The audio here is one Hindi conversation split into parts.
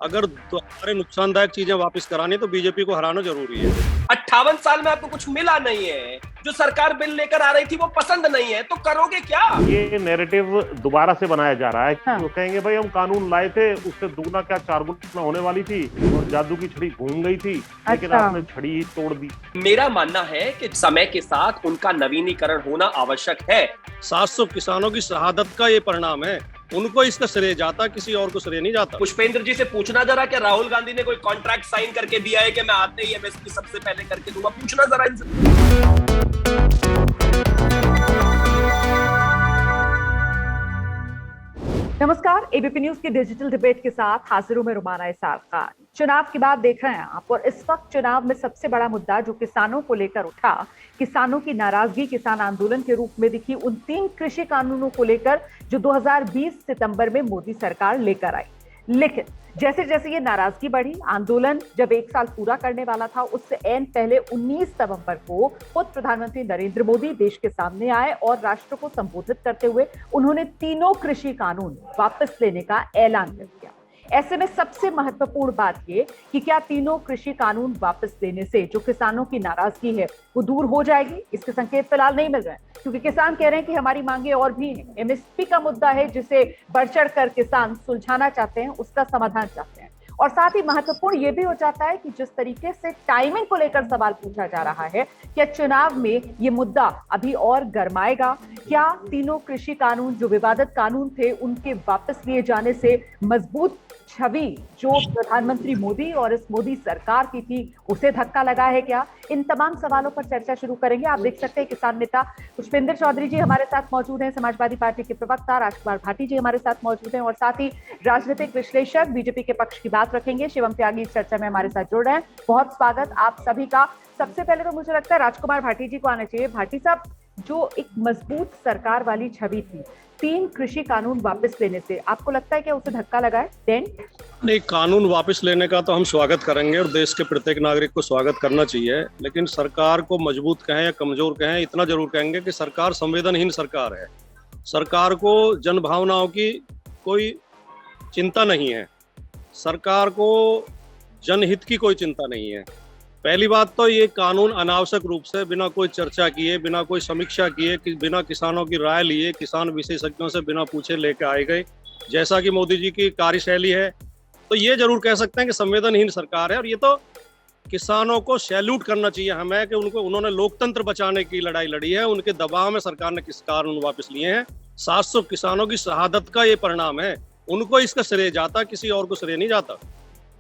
अगर हमारे नुकसानदायक चीजें वापस करानी तो बीजेपी को हराना जरूरी है। 58 साल में आपको कुछ मिला नहीं है, जो सरकार बिल लेकर आ रही थी वो पसंद नहीं है, तो करोगे क्या? ये नैरेटिव दोबारा से बनाया जा रहा है। हाँ। वो कहेंगे भाई हम कानून लाए थे, उससे दुगना क्या चार गुना होने वाली थी और जादू की छड़ी घूम गई थी, लेकिन अच्छा। आपने छड़ी ही तोड़ दी। मेरा मानना है कि समय के साथ उनका नवीनीकरण होना आवश्यक है। 700 किसानों की शहादत का ये परिणाम है, उनको इसका श्रेय जाता, किसी और को श्रेय नहीं जाता। पुष्पेंद्र जी से पूछना जरा कि राहुल गांधी ने कोई कॉन्ट्रैक्ट साइन करके दिया है कि मैं आते ही एमएसपी सबसे पहले करके दूंगा? पूछना जरा इनसे। नमस्कार, एबीपी न्यूज की डिजिटल डिबेट के साथ हाजिर हूं मैं रुमाना इसार खान। चुनाव की बात देख रहे हैं आप, और इस वक्त चुनाव में सबसे बड़ा मुद्दा जो किसानों को लेकर उठा, किसानों की नाराजगी किसान आंदोलन के रूप में दिखी उन 3 कृषि कानूनों को लेकर जो 2020 सितंबर में मोदी सरकार लेकर आई। लेकिन जैसे जैसे ये नाराजगी बढ़ी, आंदोलन जब 1 साल पूरा करने वाला था, उससे ऐन पहले 19 नवंबर को खुद प्रधानमंत्री नरेंद्र मोदी देश के सामने आए और राष्ट्र को संबोधित करते हुए उन्होंने तीनों कृषि कानून वापस लेने का ऐलान कर दिया। ऐसे में सबसे महत्वपूर्ण बात ये कि क्या तीनों कृषि कानून वापस लेने से जो किसानों की नाराजगी है वो दूर हो जाएगी? इसके संकेत फिलहाल नहीं मिल रहे हैं, क्योंकि किसान कह रहे हैं कि हमारी मांगे और भी हैं। एमएसपी का मुद्दा है जिसे बढ़ चढ़ कर किसान सुलझाना चाहते हैं, उसका समाधान चाहते हैं। और साथ ही महत्वपूर्ण यह भी हो जाता है कि जिस तरीके से टाइमिंग को लेकर सवाल पूछा जा रहा है, क्या चुनाव में ये मुद्दा अभी और गरमाएगा? क्या तीनों कृषि कानून जो विवादित कानून थे उनके वापस लिए जाने से मजबूत छवि जो प्रधानमंत्री मोदी और इस मोदी सरकार की थी उसे धक्का लगा है क्या? इन तमाम सवालों पर चर्चा शुरू करेंगे। आप देख सकते हैं किसान नेता पुष्पेंद्र चौधरी जी हमारे साथ मौजूद हैं, समाजवादी पार्टी के प्रवक्ता राजकुमार भाटी जी हमारे साथ मौजूद हैं, और साथ ही राजनीतिक विश्लेषक बीजेपी के पक्ष की बात रखेंगे शिवम त्यागी इस चर्चा में हमारे साथ जुड़ रहे हैं। बहुत स्वागत आप सभी का। सबसे पहले तो मुझे लगता है राजकुमार भाटी जी को आना चाहिए। भाटी साहब, जो एक मजबूत सरकार वाली छवि थी 3 कृषि कानून वापस लेने से, आपको लगता है कि उसे धक्का लगा है? डेंट नहीं, कानून वापस लेने का तो हम स्वागत करेंगे और देश के प्रत्येक नागरिक को स्वागत करना चाहिए, लेकिन सरकार को मजबूत कहें या कमजोर कहें, इतना जरूर कहेंगे कि सरकार संवेदनहीन सरकार है। सरकार को जन भावनाओं की कोई चिंता नहीं है, सरकार को जनहित की कोई चिंता नहीं है। पहली बात तो ये कानून अनावश्यक रूप से बिना कोई चर्चा किए, बिना कोई समीक्षा किए, बिना किसानों की राय लिए, किसान विशेषज्ञों से बिना पूछे लेके आए गए, जैसा कि मोदी जी की कार्यशैली है। तो ये जरूर कह सकते हैं कि संवेदनहीन सरकार है, और ये तो किसानों को सैल्यूट करना चाहिए हमें कि उन्होंने लोकतंत्र बचाने की लड़ाई लड़ी है। उनके दबाव में सरकार ने किस कानून वापस लिए हैं। 700 किसानों की शहादत का ये परिणाम है, उनको इसका श्रेय जाता, किसी और को श्रेय नहीं जाता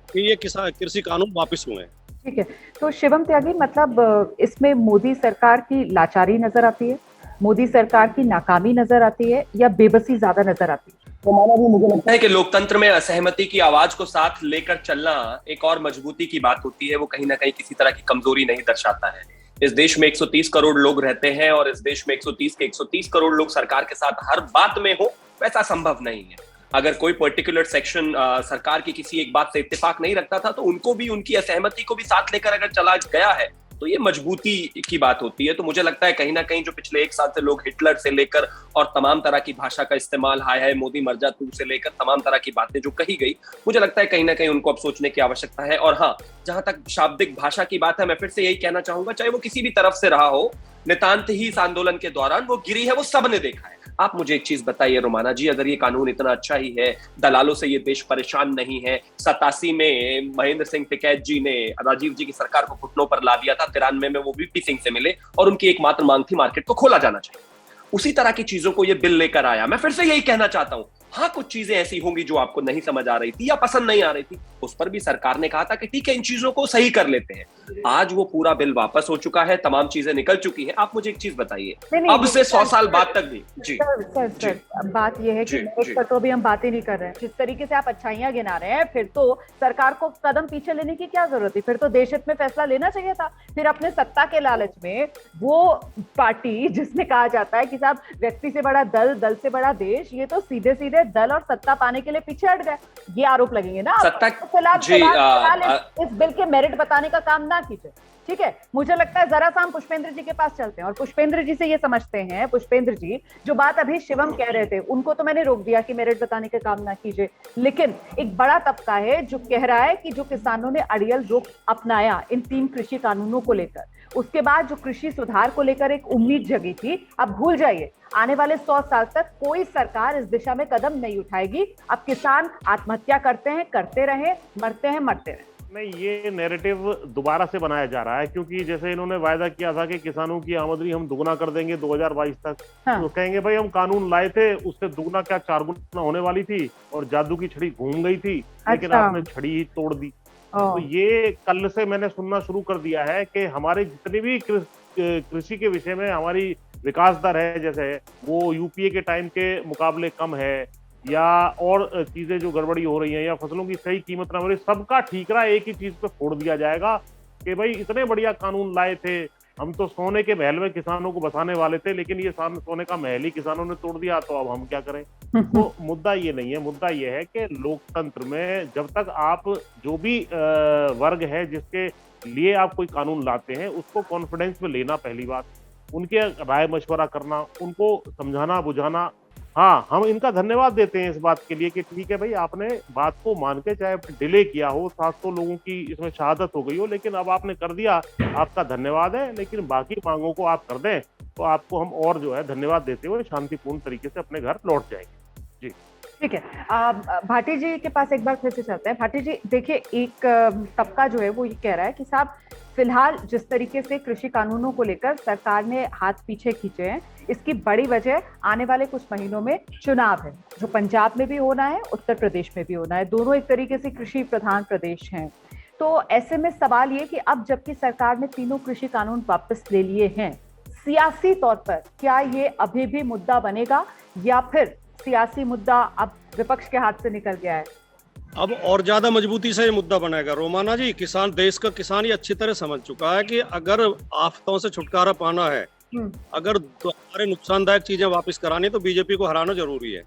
कि ये कृषि कानून वापस हुए हैं। ठीक है, तो शिवम त्यागी, मतलब इसमें मोदी सरकार की लाचारी नजर आती है, मोदी सरकार की नाकामी नजर आती है, या बेबसी ज्यादा नजर आती है? तो माना भी मुझे लगता है कि लोकतंत्र में असहमति की आवाज को साथ लेकर चलना एक और मजबूती की बात होती है। वो कहीं ना कहीं किसी तरह की कमजोरी नहीं दर्शाता है। इस देश में 130 करोड़ लोग रहते हैं, और इस देश में 130 के 130 करोड़ लोग सरकार के साथ हर बात में हो, वैसा संभव नहीं है। अगर कोई पर्टिकुलर सेक्शन सरकार की किसी एक बात से इत्तेफाक नहीं रखता था, तो उनको भी, उनकी असहमति को भी साथ लेकर अगर चला गया है, तो ये मजबूती की बात होती है। तो मुझे लगता है कहीं ना कहीं जो पिछले 1 साल से लोग हिटलर से लेकर और तमाम तरह की भाषा का इस्तेमाल, हाय हाय मोदी मर जा तू से लेकर तमाम तरह की बातें जो कही गई, मुझे लगता है कहीं ना कहीं उनको अब सोचने की आवश्यकता है। और हाँ, जहां तक शाब्दिक भाषा की बात है, मैं फिर से यही कहना चाहूंगा, चाहे वो किसी भी तरफ से रहा हो, नितांत ही इस आंदोलन के दौरान वो गिरी है, वो सबने देखा है। आप मुझे एक चीज बताइए रोमाना जी, अगर ये कानून इतना अच्छा ही है, दलालों से ये देश परेशान नहीं है, 87 में महेंद्र सिंह टिकैत जी ने राजीव जी की सरकार को घुटनों पर ला दिया था, 93 में वो वीपी सिंह से मिले और उनकी एकमात्र मांग थी मार्केट को खोला जाना चाहिए, उसी तरह की चीजों को ये बिल लेकर आया। मैं फिर से यही कहना चाहता हूं, हाँ कुछ चीजें ऐसी होंगी जो आपको नहीं समझ आ रही थी या पसंद नहीं आ रही थी, उस पर भी सरकार ने कहा था कि ठीक है इन चीजों को सही कर लेते हैं। आज वो पूरा बिल वापस हो चुका है, तमाम चीजें निकल चुकी हैं। आप मुझे एक चीज बताइए, अब से 100 साल बाद तक भी जी सर, बात यह है कि इस पर तो अभी हम बातें नहीं कर रहे हैं। जिस तरीके से आप अच्छाइयां गिना रहे हैं, फिर तो सरकार को कदम पीछे लेने की क्या जरूरत है? फिर तो देश हित में फैसला लेना चाहिए था। फिर अपने सत्ता के लालच में वो पार्टी जिसमें कहा जाता है कि साहब व्यक्ति से बड़ा दल, दल से बड़ा देश, ये तो सीधे सीधे दल और सत्ता पाने के लिए पीछे हट गए, ये आरोप लगेंगे ना। सत्ता फिलहाल इस बिल के मेरिट बताने का काम ना कीजिए। ठीक है, मुझे लगता है जरा सा हम पुष्पेंद्र जी के पास चलते हैं और पुष्पेंद्र जी से ये समझते हैं। पुष्पेंद्र जी, जो बात अभी शिवम कह रहे थे उनको तो मैंने रोक दिया कि मेरिट बताने का काम ना कीजिए, लेकिन एक बड़ा तबका है जो कह रहा है कि जो किसानों ने अड़ियल रुख अपनाया इन 3 कृषि कानूनों को लेकर, उसके बाद जो कृषि सुधार को लेकर एक उम्मीद जगी थी, अब भूल जाइए, आने वाले 100 साल तक कोई सरकार इस दिशा में कदम नहीं उठाएगी। अब किसान आत्महत्या करते हैं, करते रहे, मरते हैं, मरते रहे। नहीं, ये नैरेटिव दोबारा से बनाया जा रहा है, क्योंकि जैसे इन्होंने वायदा किया था कि किसानों की आमदनी हम दुगना कर देंगे 2022 तक। हाँ। तो कहेंगे भाई हम कानून लाए थे, उससे दुगना क्या 4 गुना होने वाली थी और जादू की छड़ी घूम गई थी, लेकिन अच्छा। आपने छड़ी ही तोड़ दी। तो ये कल से मैंने सुनना शुरू कर दिया है कि हमारे जितने भी कृषि के विषय में हमारी विकास दर है, जैसे वो यूपीए के टाइम के मुकाबले कम है, या और चीजें जो गड़बड़ी हो रही हैं, या फसलों की सही कीमत ना हो रही, सबका ठीकरा एक ही चीज पे फोड़ दिया जाएगा कि भाई इतने बढ़िया कानून लाए थे, हम तो सोने के महल में किसानों को बसाने वाले थे, लेकिन ये सोने का महल ही किसानों ने तोड़ दिया, तो अब हम क्या करें। तो मुद्दा ये नहीं है, मुद्दा ये है कि लोकतंत्र में जब तक आप जो भी वर्ग है जिसके लिए आप कोई कानून लाते हैं उसको कॉन्फिडेंस में लेना, पहली बात, उनके राय मशवरा करना, उनको समझाना बुझाना। हाँ, हम इनका धन्यवाद देते हैं इस बात के लिए कि ठीक है भाई, आपने बात को मान के, चाहे डिले किया हो, 700 लोगों की इसमें शहादत हो गई हो, लेकिन अब आपने कर दिया, आपका धन्यवाद है। लेकिन बाकी मांगों को आप कर दें तो आपको हम और जो है धन्यवाद देते हुए शांतिपूर्ण तरीके से अपने घर लौट जाएंगे। जी ठीक है, भाटी जी के पास एक बार फिर से चलते हैं। भाटी जी, देखिए, एक तबका जो है वो ये कह रहा है कि साहब फिलहाल जिस तरीके से कृषि कानूनों को लेकर सरकार ने हाथ पीछे खींचे हैं, इसकी बड़ी वजह आने वाले कुछ महीनों में चुनाव है, जो पंजाब में भी होना है, उत्तर प्रदेश में भी होना है। दोनों एक तरीके से कृषि प्रधान प्रदेश हैं। तो ऐसे में सवाल ये कि अब जबकि सरकार ने तीनों कृषि कानून वापस ले लिए हैं, सियासी तौर पर क्या ये अभी भी मुद्दा बनेगा, या फिर सियासी मुद्दा अब विपक्ष के हाथ से निकल गया है? अब और ज्यादा मजबूती से ये मुद्दा बनेगा। रोमाना जी, किसान, देश का किसान ये अच्छी तरह समझ चुका है कि अगर आफतों से छुटकारा पाना है, अगर हमारे नुकसानदायक चीजें वापस करानी, तो बीजेपी को हराना जरूरी है।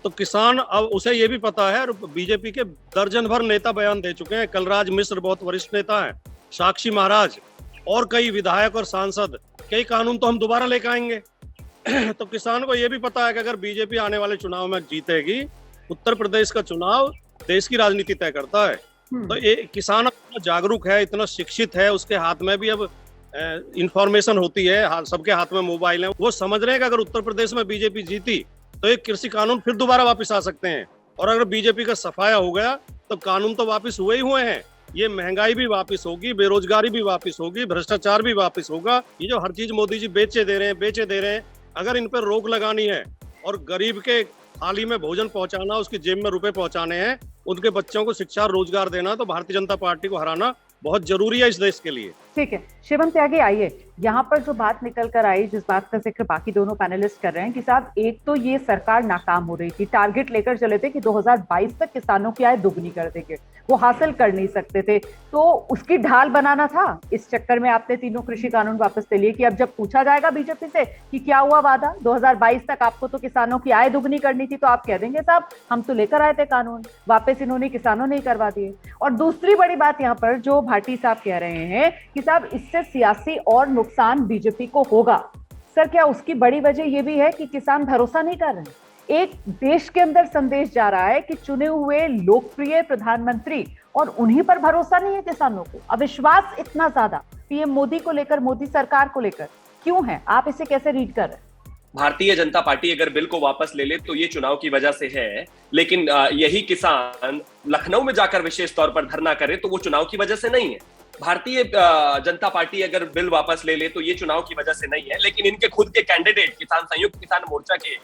तो किसान, अब उसे ये भी पता है, बीजेपी के दर्जन भर नेता बयान दे चुके हैं। कलराज मिश्र बहुत वरिष्ठ नेता हैं, साक्षी महाराज और कई विधायक और सांसद, कई कानून तो हम दोबारा लेकर आएंगे। तो किसान को ये भी पता है कि अगर बीजेपी आने वाले चुनाव में जीतेगी, उत्तर प्रदेश का चुनाव देश की राजनीति तय करता है। तो ये किसान इतना जागरूक है, इतना शिक्षित है, उसके हाथ में भी अब इंफॉर्मेशन होती है, सबके हाथ में मोबाइल है। वो समझ रहे हैं कि अगर उत्तर प्रदेश में बीजेपी जीती तो एक कृषि कानून फिर दोबारा वापस आ सकते हैं, और अगर बीजेपी का सफाया हो गया तो कानून तो वापस हुए ही हुए हैं। ये महंगाई भी वापस होगी, बेरोजगारी भी वापस होगी, भ्रष्टाचार भी वापस होगा। ये जो हर चीज मोदी जी बेचे दे रहे हैं, अगर इन पर रोक लगानी है और गरीब के थाली में भोजन पहुंचाना, उसकी जेब में रुपए पहुंचाने हैं, उनके बच्चों को शिक्षा और रोजगार देना, तो भारतीय जनता पार्टी को हराना बहुत जरूरी है इस देश के लिए। ठीक है, शिवम त्यागी, आइए, यहाँ पर जो बात निकल कर आई, जिस बात का जिक्र बाकी दोनों पैनलिस्ट कर रहे हैं कि साहब, एक तो ये सरकार नाकाम हो रही थी, टारगेट लेकर चले थे कि 2022 तक किसानों की आय दुगनी कर देंगे, वो हासिल कर नहीं सकते थे, तो उसकी ढाल बनाना था। इस चक्कर में आपने तीनों कृषि कानून वापस ले लिए कि अब जब पूछा जाएगा बीजेपी से कि क्या हुआ वादा, 2022 तक आपको तो किसानों की आय दुगनी करनी थी, तो आप कह देंगे साहब हम तो लेकर आए थे कानून, वापस इन्होंने किसानों ने ही करवा दिए। और दूसरी बड़ी बात यहाँ पर जो भाटी साहब कह रहे हैं कि साहब इससे सियासी और नुकसान बीजेपी को होगा, सर क्या उसकी बड़ी वजह यह भी है कि किसान भरोसा नहीं कर रहे? एक देश के अंदर संदेश जा रहा है कि चुने हुए लोकप्रिय प्रधानमंत्री, और उन्हीं पर भरोसा नहीं है किसानों को, अविश्वास इतना ज्यादा पीएम मोदी को लेकर, मोदी सरकार को लेकर क्यों है? आप इसे कैसे रीड कर रहे हैं? भारतीय जनता पार्टी अगर बिल को वापस ले ले तो ये चुनाव की वजह से है, लेकिन यही किसान लखनऊ में जाकर विशेष तौर पर धरना करे तो वो चुनाव की वजह से नहीं है। भारतीय जनता पार्टी अगर बिल वापस ले ले तो ये चुनाव की वजह से नहीं है, लेकिन इनके खुद के कैंडिडेट किसान संयुक्त किसान मोर्चा के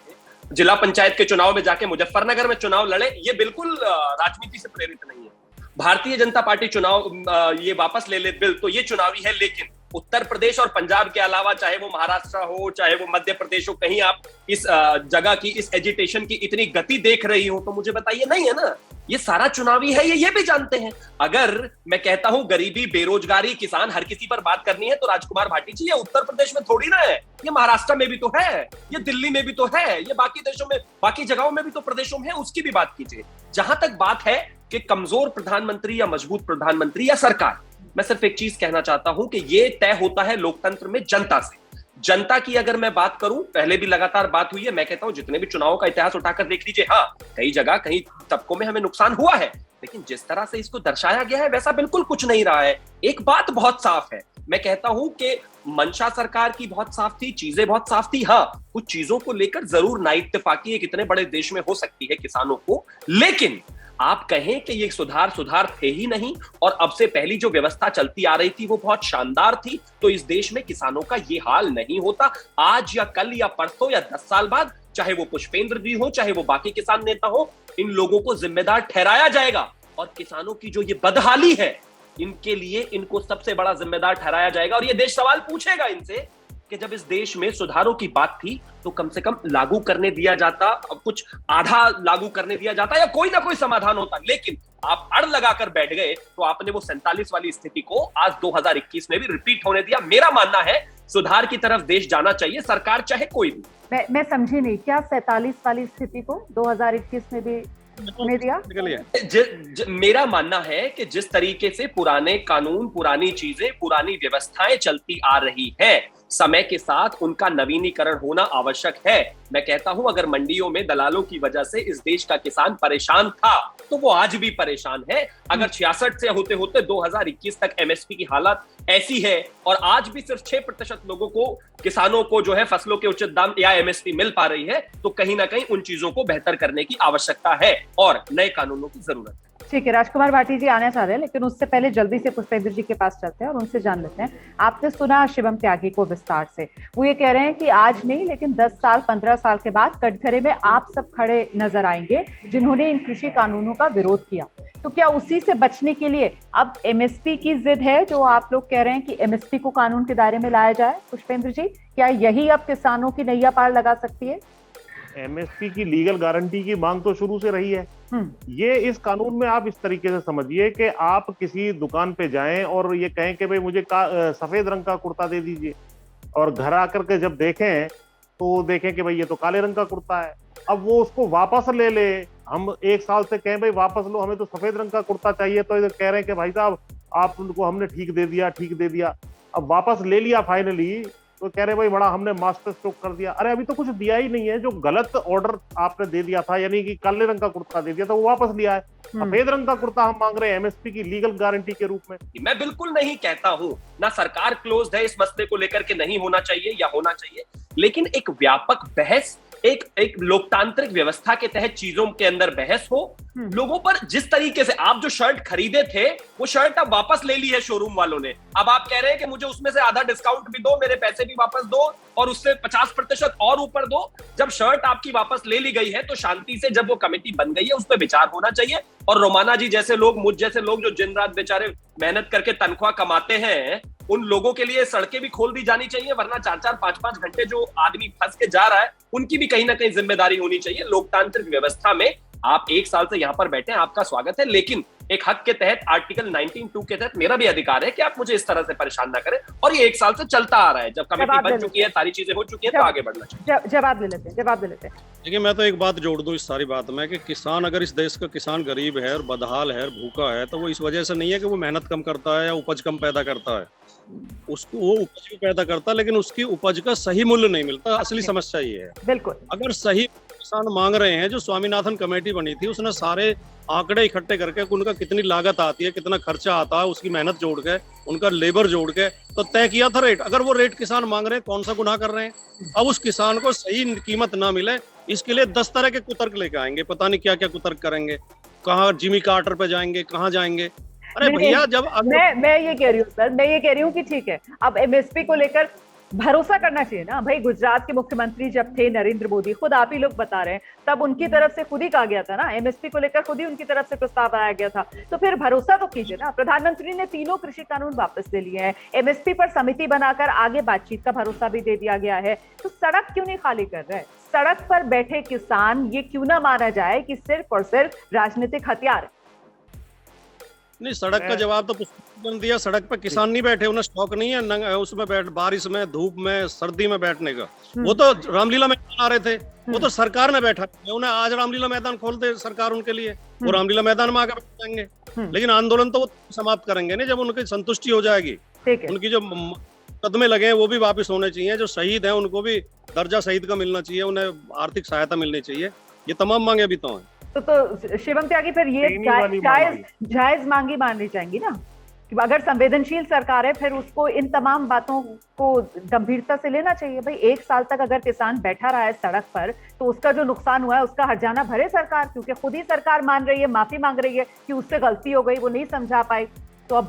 जिला पंचायत के चुनाव में जाके मुजफ्फरनगर में चुनाव लड़े, ये बिल्कुल राजनीति से प्रेरित नहीं है। भारतीय जनता पार्टी चुनाव ये वापस ले ले बिल तो ये चुनावी है, लेकिन उत्तर प्रदेश और पंजाब के अलावा चाहे वो महाराष्ट्र हो, चाहे वो मध्य प्रदेश हो, कहीं आप इस जगह की, इस एजिटेशन की इतनी गति देख रही हो तो मुझे बताइए, नहीं है ना। ये सारा चुनावी है, ये भी जानते हैं। अगर मैं कहता हूं गरीबी, बेरोजगारी, किसान, हर किसी पर बात करनी है तो राजकुमार भाटी जी, ये उत्तर प्रदेश में थोड़ी ना है, ये महाराष्ट्र में भी तो है, ये दिल्ली में भी तो है, ये बाकी देशों में, बाकी जगहों में भी तो प्रदेशों में है, उसकी भी बात कीजिए। जहां तक बात है कि कमजोर प्रधानमंत्री या मजबूत प्रधानमंत्री या सरकार, मैं सिर्फ एक चीज कहना चाहता हूं कि ये तय होता है लोकतंत्र में जनता से। जनता की अगर मैं बात करूं, पहले भी लगातार बात हुई है, मैं कहता हूं जितने भी चुनावों का इतिहास उठाकर देख लीजिए, हाँ कई जगह कई तबकों में हमें नुकसान हुआ है, लेकिन जिस तरह से इसको दर्शाया गया है वैसा बिल्कुल कुछ नहीं रहा है। एक बात बहुत साफ है, मैं कहता हूं कि मंशा सरकार की बहुत साफ थी, चीजें बहुत साफ थी। हाँ, कुछ चीजों को लेकर जरूर नाइत्तेफाकी एक इतने बड़े देश में हो सकती है किसानों को, लेकिन आप कहें कि ये सुधार थे ही नहीं और अब से पहली जो व्यवस्था चलती आ रही थी वो बहुत शानदार थी, तो इस देश में किसानों का ये हाल नहीं होता। आज या कल या परसों या 10 साल बाद, चाहे वो पुष्पेंद्र जी हो, चाहे वो बाकी किसान नेता हो, इन लोगों को जिम्मेदार ठहराया जाएगा और किसानों की जो ये बदहाली है इनके लिए इनको सबसे बड़ा जिम्मेदार ठहराया जाएगा। और ये देश सवाल पूछेगा इनसे कि जब इस देश में सुधारों की बात थी तो कम से कम लागू करने दिया जाता, कुछ आधा लागू करने दिया जाता या कोई ना कोई समाधान होता, लेकिन आप अड़ लगाकर बैठ गए तो आपने वो 47 वाली स्थिति को आज 2021 में भी रिपीट होने दिया। मेरा मानना है सुधार की तरफ देश जाना चाहिए, सरकार चाहे कोई भी। मैं समझी नहीं, क्या 47 वाली स्थिति को 2021 में भी होने दिया? मेरा मानना है कि जिस तरीके से पुराने कानून, पुरानी चीजें, पुरानी व्यवस्थाएं चलती आ रही हैं, समय के साथ उनका नवीनीकरण होना आवश्यक है। मैं कहता हूं अगर मंडियों में दलालों की वजह से इस देश का किसान परेशान था तो वो आज भी परेशान है। अगर 66 से होते होते 2021 तक एमएसपी की हालत ऐसी है और आज भी सिर्फ 6% लोगों को, किसानों को जो है फसलों के उचित दाम या एमएसपी मिल पा रही है, तो कहीं ना कहीं उन चीजों को बेहतर करने की आवश्यकता है और नए कानूनों की जरूरत है। ठीक है, राजकुमार भाटी जी आना चाह रहे हैं, लेकिन उससे पहले जल्दी से पुष्पेंद्र जी के पास चलते हैं और उनसे जान लेते हैं। आपने सुना शिवम त्यागी को विस्तार से, वो ये कह रहे हैं कि आज नहीं लेकिन 10 साल 15 साल के बाद कटघरे में आप सब खड़े नजर आएंगे जिन्होंने इन कृषि कानूनों का विरोध किया। तो क्या उसी से बचने के लिए अब एमएसपी की जिद है, जो आप लोग कह रहे हैं कि एमएसपी को कानून के दायरे में लाया जाए? पुष्पेंद्र जी, क्या यही अब किसानों की नैया पार लगा सकती है? एमएसपी की लीगल गारंटी की मांग तो शुरू से रही है। ये इस कानून में आप इस तरीके से समझिए कि आप किसी दुकान पे जाएं और ये कहें कि भाई मुझे सफेद रंग का कुर्ता दे दीजिए, और घर आकर के जब देखें तो देखें कि भाई ये तो काले रंग का कुर्ता है। अब वो उसको वापस ले, हम 1 साल से कहें भाई वापस लो, हमें तो सफेद रंग का कुर्ता चाहिए, तो कह रहे हैं कि भाई साहब आप उनको हमने ठीक दे दिया। अब वापस ले लिया फाइनली, तो कह रहे भाई बड़ा हमने मास्टर स्ट्रोक कर दिया। अरे अभी तो कुछ दिया ही नहीं है, जो गलत ऑर्डर आपने दे दिया था, यानी कि काले रंग का कुर्ता दे दिया था, वो वापस लिया है। सफेद रंग का कुर्ता हम मांग रहे हैं एमएसपी की लीगल गारंटी के रूप में। मैं बिल्कुल नहीं कहता हूं ना सरकार क्लोज्ड है इस मसले को लेकर के नहीं होना चाहिए या होना चाहिए, लेकिन एक व्यापक बहस, एक लोकतांत्रिक व्यवस्था के तहत चीजों के अंदर बहस हो। लोगों पर जिस तरीके से आप जो शर्ट खरीदे थे वो शर्ट अब वापस ले ली है शोरूम वालों ने, अब आप कह रहे हैं कि मुझे उसमें से आधा डिस्काउंट भी दो, मेरे पैसे भी वापस दो और उससे 50% और ऊपर दो। जब शर्ट आपकी वापस ले ली गई है तो शांति से, जब वो कमेटी बन गई है, उस पर विचार होना चाहिए। और रोमाना जी जैसे लोग, मुझ जैसे लोग जो दिन रात बेचारे मेहनत करके तनख्वाह कमाते हैं, उन लोगों के लिए सड़कें भी खोल दी जानी चाहिए, वरना 4-4, 5-5 घंटे जो आदमी फंस के जा रहा है उनकी भी कहीं ना कहीं जिम्मेदारी होनी चाहिए। लोकतांत्रिक व्यवस्था में आप 1 साल से यहां पर बैठे हैं, आपका स्वागत है, लेकिन एक हक के तहत, आर्टिकल 19(2) के तहत मेरा भी अधिकार है कि आप मुझे इस तरह से परेशान ना करें। और ये 1 साल से चलता आ रहा है, जब कमेटी बन चुकी है, सारी चीजें हो चुकी है, तो आगे बढ़ना चाहिए। जवाब ले लेते हैं। देखिए, मैं तो एक बात जोड़ दूं इस सारी बात में कि किसान, अगर इस देश का किसान गरीब है और बदहाल है, भूखा है, तो वो इस वजह से नहीं है कि वो मेहनत कम करता है या उपज कम पैदा करता है। उसको वो उपज भी पैदा करता है, लेकिन उसकी उपज का सही मूल्य नहीं मिलता। असली समस्या ये है। बिल्कुल, अगर सही किसान मांग रहे हैं, जो स्वामीनाथन कमेटी बनी थी उसने सारे आंकड़े इकट्ठे करके उनका कितनी लागत आती है, कितना खर्चा आता है, उसकी मेहनत जोड़ के, उनका लेबर जोड़ के तो तय किया था रेट। अगर वो रेट किसान मांग रहे हैं, कौन सा गुनाह कर रहे हैं? अब उस किसान को सही कीमत ना मिले, इसके लिए 10 तरह के कुतर्क लेके आएंगे, पता नहीं क्या क्या कुतर्क करेंगे, कहाँ जिमी कार्टर पे जाएंगे, कहाँ जाएंगे। अरे भैया, जब मैं ये कह रही हूँ सर, मैं ये कह रही हूँ कि ठीक है, अब एमएसपी को लेकर भरोसा करना चाहिए ना भाई। गुजरात के मुख्यमंत्री जब थे नरेंद्र मोदी, खुद आप ही लोग बता रहे हैं, तब उनकी तरफ से खुद ही कहा गया था ना, एमएसपी को लेकर खुद ही उनकी तरफ से प्रस्ताव आया गया था, तो फिर भरोसा तो कीजिए ना। प्रधानमंत्री ने 3 कृषि कानून वापस ले लिए हैं, एमएसपी पर समिति बनाकर आगे बातचीत का भरोसा भी दे दिया गया है, तो सड़क क्यों नहीं खाली कर रहे हैं? सड़क पर बैठे किसान ये क्यों ना माना जाए कि सिर्फ और सिर्फ राजनीतिक हथियार है? नहीं, सड़क का जवाब तो पुष्पेंद्र ने दिया। सड़क पर किसान नहीं बैठे, उन्हें स्टॉक नहीं है उसमें बारिश में, धूप में, सर्दी में बैठने का। वो तो रामलीला मैदान आ रहे थे, वो तो सरकार ने बैठा, उन्हें आज रामलीला मैदान खोल दे सरकार उनके लिए, वो रामलीला मैदान में आकर बैठ जाएंगे। लेकिन आंदोलन तो वो समाप्त करेंगे नहीं जब उनकी संतुष्टि हो जाएगी। ठीक है। उनकी जो मुकदमे लगे हैं वो भी वापस होने चाहिए, जो शहीद हैं उनको भी दर्जा शहीद का मिलना चाहिए, उन्हें आर्थिक सहायता मिलनी चाहिए। ये तमाम मांगे अभी तो हैं। तो शिवम त्यागी फिर ये जायज मांगी माननी चाहेंगी ना कि अगर संवेदनशील सरकार है फिर उसको इन तमाम बातों को गंभीरता से लेना चाहिए। भाई 1 साल तक अगर किसान बैठा रहा है सड़क पर तो उसका जो नुकसान हुआ है उसका हर्जाना भरे सरकार, क्योंकि खुद ही सरकार मान रही है, माफी मांग रही है कि उससे गलती हो गई, वो नहीं समझा पाई, तो अब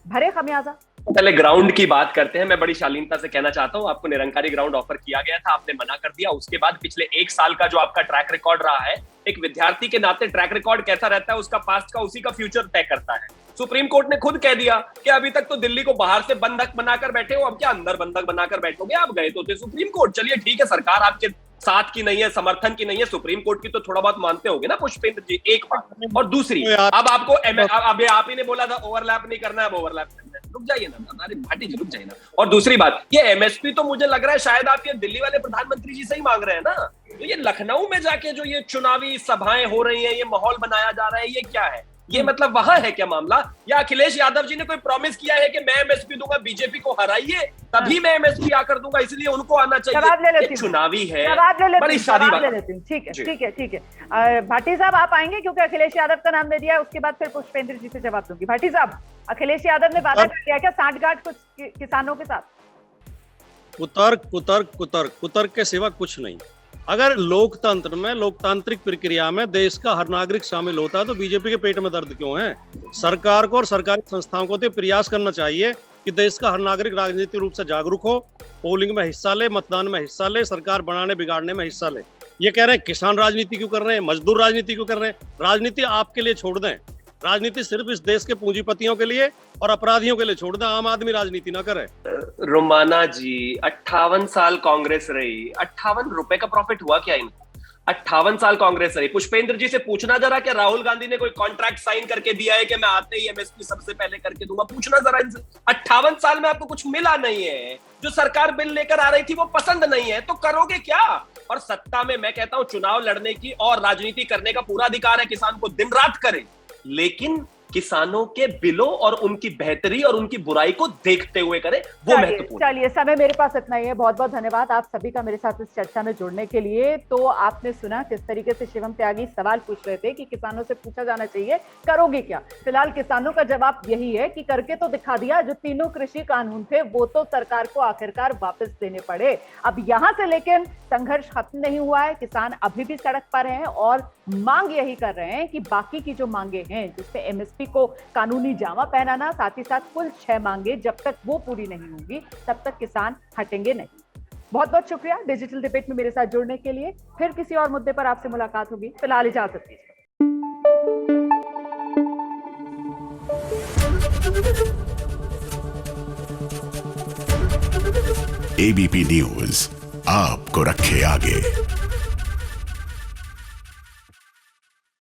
भरे खमियाजा। पहले ग्राउंड की बात करते हैं। मैं बड़ी शालीनता से कहना चाहता हूं, आपको निरंकारी ग्राउंड ऑफर किया गया था, आपने मना कर दिया। उसके बाद पिछले 1 साल का जो आपका ट्रैक रिकॉर्ड रहा है, एक विद्यार्थी के नाते ट्रैक रिकॉर्ड कैसा रहता है उसका पास्ट का उसी का फ्यूचर तय करता है। सुप्रीम कोर्ट ने खुद कह दिया कि अभी तक तो दिल्ली को बाहर से बंधक बनाकर बैठे हो, अब क्या अंदर बंधक बनाकर बैठोगे? आप गए तो थे सुप्रीम कोर्ट। चलिए ठीक है, सरकार आपके साथ की नहीं है, समर्थन की नहीं है, सुप्रीम कोर्ट की तो थोड़ा बहुत मानते होंगे ना पुष्पेंद्र जी, एक बात। और दूसरी, अब आपको अब आप ही ने बोला था ओवरलैप नहीं करना है, अब ओवरलैप करना है। रुक जाइए ना, अरे भाटी जी रुक जाइए ना। और दूसरी बात, ये एमएसपी तो मुझे लग रहा है शायद आप ये दिल्ली वाले प्रधानमंत्री जी से ही मांग रहे हैं ना। तो ये लखनऊ में जाके जो ये चुनावी सभाएं हो रही हैं, ये माहौल बनाया जा रहा है, ये क्या है? ये मतलब वहां है क्या मामला? या अखिलेश यादव जी ने कोई प्रॉमिस किया है कि मैं एमएसपी दूंगा, बीजेपी को हराइए तभी मैं एमएसपी आकर दूंगा, इसलिए उनको आना चाहिए? चुनावी है, बड़ी शादी बात। ठीक है। भाटी साहब आप आएंगे क्योंकि अखिलेश यादव का नाम दे दिया है, उसके बाद फिर पुष्पेंद्र जी से जवाब दूंगी। भाटी साहब, अखिलेश यादव ने वादा कर दिया क्या साठगांठ कुछ किसानों के साथ? कुतर्क के सिवा कुछ नहीं। अगर लोकतंत्र में, लोकतांत्रिक प्रक्रिया में देश का हर नागरिक शामिल होता है तो बीजेपी के पेट में दर्द क्यों है? सरकार को और सरकारी संस्थाओं को तो प्रयास करना चाहिए कि देश का हर नागरिक राजनीतिक रूप से जागरूक हो, पोलिंग में हिस्सा ले, मतदान में हिस्सा ले, सरकार बनाने बिगाड़ने में हिस्सा ले। ये कह रहे हैं किसान राजनीति क्यों कर रहे हैं, मजदूर राजनीति क्यों कर रहे हैं? राजनीति आपके लिए छोड़ दें, राजनीति सिर्फ इस देश के पूंजीपतियों के लिए और अपराधियों के लिए छोड़ दें, आम आदमी राजनीति ना करे। रोमाना जी 58 साल कांग्रेस रही, 58 रुपए का प्रॉफिट हुआ क्या इनको? 58 साल कांग्रेस रही। पुष्पेंद्र जी से पूछना जरा कि राहुल गांधी ने कोई कॉन्ट्रैक्ट साइन करके दिया है कि मैं आते ही एमएसपी सबसे पहले करके दूंगा? पूछना जरा इनसे। 58 साल में आपको कुछ मिला नहीं है, जो सरकार बिल लेकर आ रही थी वो पसंद नहीं है, तो करोगे क्या? और सत्ता में मैं कहता हूं चुनाव लड़ने की और राजनीति करने का पूरा अधिकार है, किसान को दिन रात करे, लेकिन किसानों के बिलों और उनकी बेहतरी और उनकी बुराई को देखते हुए करे, वो महत्वपूर्ण। चलिए, समय मेरे पास इतना ही है। बहुत बहुत धन्यवाद आप सभी का मेरे साथ इस चर्चा में जुड़ने के लिए। तो आपने सुना किस तरीके से शिवम त्यागी सवाल पूछ रहे थे कि किसानों से पूछा जाना चाहिए करोगे क्या। फिलहाल किसानों का जवाब यही है कि करके तो दिखा दिया, जो तीनों कृषि कानून थे वो तो सरकार को आखिरकार वापस देने पड़े। अब यहां से लेकिन संघर्ष खत्म नहीं हुआ है, किसान अभी भी सड़क पर हैं और मांग यही कर रहे हैं कि बाकी की जो मांगे हैं, जिसमें एमएसपी को कानूनी जामा पहनाना, साथ ही साथ कुल 6 मांगे, जब तक वो पूरी नहीं होंगी तब तक किसान हटेंगे नहीं। बहुत बहुत शुक्रिया डिजिटल डिबेट में मेरे साथ जुड़ने के लिए। फिर किसी और मुद्दे पर आपसे मुलाकात होगी। फिलहाल इजाजत दीजिए। एबीपी न्यूज आपको रखे आगे।